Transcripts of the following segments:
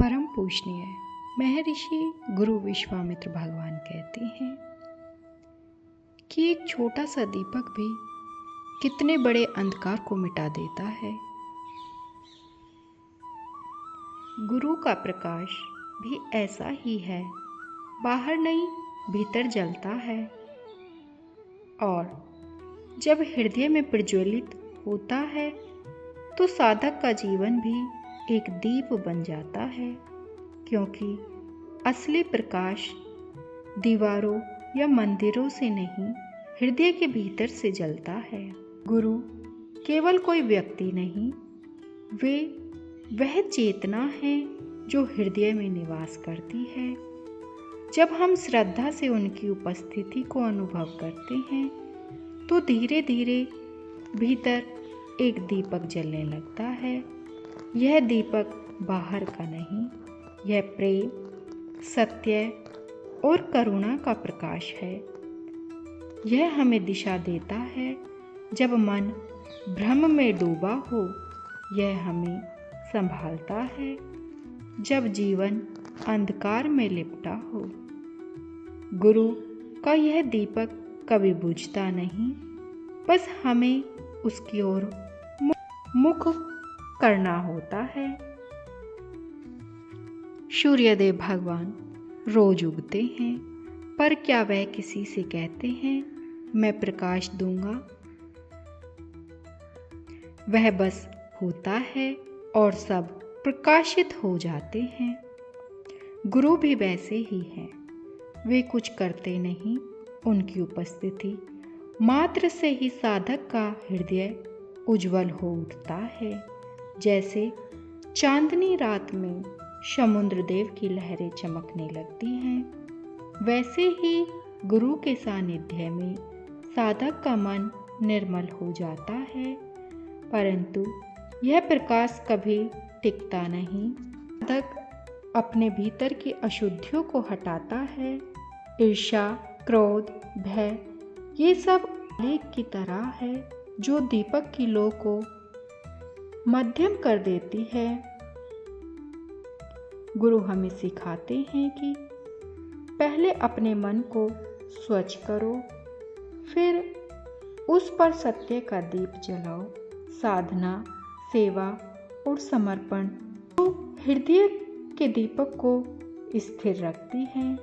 परम पूजनीय महर्षि गुरु विश्वामित्र भगवान कहते हैं कि एक छोटा सा दीपक भी कितने बड़े अंधकार को मिटा देता है। गुरु का प्रकाश भी ऐसा ही है, बाहर नहीं भीतर जलता है और जब हृदय में प्रज्वलित होता है तो साधक का जीवन भी एक दीप बन जाता है, क्योंकि असली प्रकाश दीवारों या मंदिरों से नहीं, हृदय के भीतर से जलता है। गुरु केवल कोई व्यक्ति नहीं, वे वह चेतना है जो हृदय में निवास करती है। जब हम श्रद्धा से उनकी उपस्थिति को अनुभव करते हैं तो धीरे धीरे भीतर एक दीपक जलने लगता है। यह दीपक बाहर का नहीं, यह प्रेम, सत्य और करुणा का प्रकाश है। यह हमें दिशा देता है जब मन भ्रम में डूबा हो, यह हमें संभालता है जब जीवन अंधकार में लिपटा हो। गुरु का यह दीपक कभी बुझता नहीं, बस हमें उसकी ओर मुख करना होता है। सूर्यदेव भगवान रोज उगते हैं, पर क्या वह किसी से कहते हैं मैं प्रकाश दूंगा? वह बस होता है और सब प्रकाशित हो जाते हैं। गुरु भी वैसे ही हैं, वे कुछ करते नहीं, उनकी उपस्थिति मात्र से ही साधक का हृदय उज्जवल हो उठता है। जैसे चांदनी रात में समुद्र देव की लहरें चमकने लगती हैं, वैसे ही गुरु के सानिध्य में साधक का मन निर्मल हो जाता है। परंतु यह प्रकाश कभी टिकता नहीं। साधक अपने भीतर की अशुद्धियों को हटाता है। ईर्ष्या, क्रोध, भय ये सब लेख की तरह है जो दीपक की लौ को मध्यम कर देती है। गुरु हमें सिखाते हैं कि पहले अपने मन को स्वच्छ करो, फिर उस पर सत्य का दीप जलाओ। साधना, सेवा और समर्पण तो हृदय के दीपक को स्थिर रखती हैं।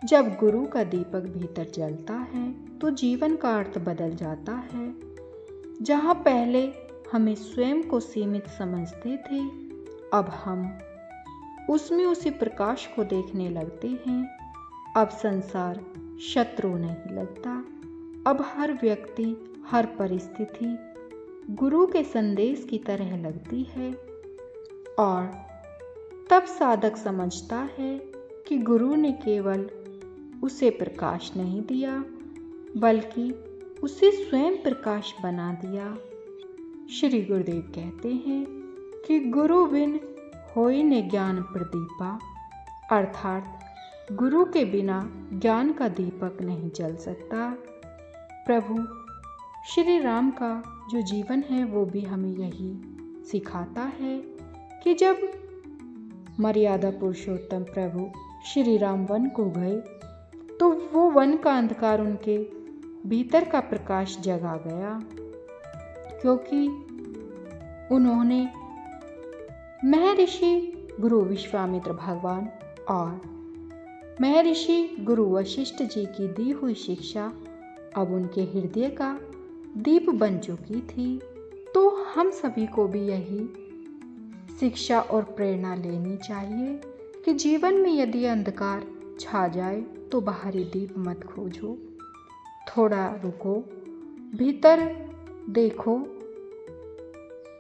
जब गुरु का दीपक भीतर जलता है तो जीवन का अर्थ बदल जाता है। जहाँ पहले हमें स्वयं को सीमित समझते थे, अब हम उसमें उसी प्रकाश को देखने लगते हैं। अब संसार शत्रु नहीं लगता, अब हर व्यक्ति, हर परिस्थिति गुरु के संदेश की तरह लगती है। और तब साधक समझता है कि गुरु ने केवल उसे प्रकाश नहीं दिया, बल्कि उसे स्वयं प्रकाश बना दिया। श्री गुरुदेव कहते हैं कि गुरु बिन होई ने ज्ञान प्रदीपा, अर्थात गुरु के बिना ज्ञान का दीपक नहीं जल सकता। प्रभु श्री राम का जो जीवन है वो भी हमें यही सिखाता है कि जब मर्यादा पुरुषोत्तम प्रभु श्री राम वन को गए तो वो वन का अंधकार उनके भीतर का प्रकाश जगा गया, क्योंकि उन्होंने महर्षि गुरु विश्वामित्र भगवान और महर्षि गुरु वशिष्ठ जी की दी हुई शिक्षा अब उनके हृदय का दीप बन चुकी थी। तो हम सभी को भी यही शिक्षा और प्रेरणा लेनी चाहिए कि जीवन में यदि अंधकार छा जाए तो बाहरी दीप मत खोजो, थोड़ा रुको, भीतर देखो,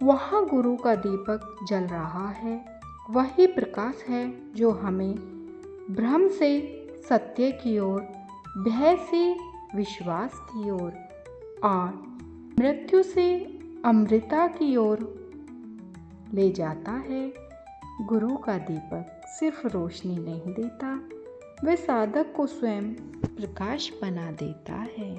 वहाँ गुरु का दीपक जल रहा है। वही प्रकाश है जो हमें भ्रम से सत्य की ओर, भय से विश्वास की ओर और मृत्यु से अमृता की ओर ले जाता है। गुरु का दीपक सिर्फ रोशनी नहीं देता, वह साधक को स्वयं प्रकाश बना देता है।